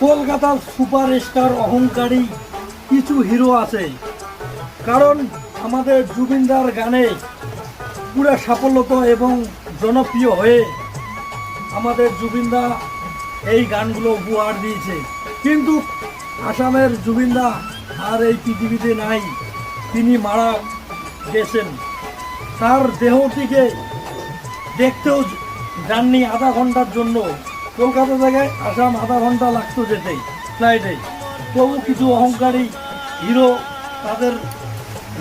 কলকাতার সুপারস্টার অহংকারী কিছু হিরো আছে, কারণ আমাদের জুবিনদার গানে পুরো সাফল্যত এবং জনপ্রিয় হয়ে আমাদের জুবিনদা এই গানগুলো উপহার দিয়েছে। কিন্তু আসামের জুবিনদা আর এই পৃথিবীতে নাই, তিনি মারা গেছেন। তার দেহটিকে দেখতেও যাননি আধা ঘন্টার জন্য, কলকাতা থেকে আসাম আধা ঘন্টা লাগতো যেতে ফ্লাইটে। তবু কিছু অহংকারী হিরো তাদের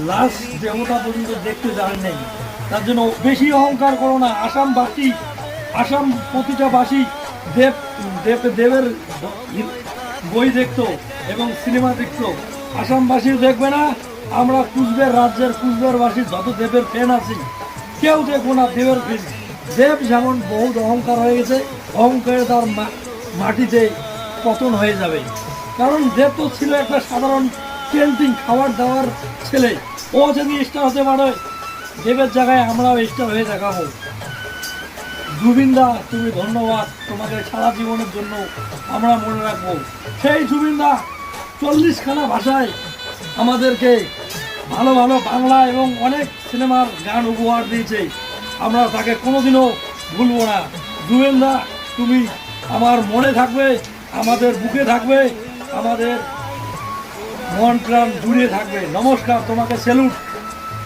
লাশ দেহটা পর্যন্ত দেখতে যান নেই। তার জন্য বেশি অহংকার করো না। আসাম প্রতিটা বাসী দেবের বই দেখতো এবং সিনেমা দেখতো। আসামবাসী দেখবে না? আমরা কুচবিহার রাজ্যের কুচবিহারবাসী যত দেবের ফ্যান আছি কেউ দেখবো না দেবের ফ্যান। দেব যেমন বহুত অহংকার হয়ে গেছে, অহংকারে তার মাটিতে পতন হয়ে যাবে। কারণ দেব তো ছিল একটা সাধারণ পেন্টিং খাবার দাবার ছেলে। ও যদি স্টার হতে পারে, দেবের জায়গায় আমরাও স্টার হয়ে দেখাবো। জুবিনদা তুমি ধন্যবাদ, তোমাকে সারা জীবনের জন্য আমরা মনে রাখবো। সেই জুবিনদা 40খানা ভাষায় আমাদেরকে ভালো ভালো বাংলা এবং অনেক সিনেমার গান উপহার দিয়েছে। আমরা তাকে কোনোদিনও ভুলবো না। জুবিনদা তুমি আমার মনে থাকবে, আমাদের বুকে থাকবে, আমাদের মন প্রাণ জুড়ে থাকবে। নমস্কার, তোমাকে স্যালুট।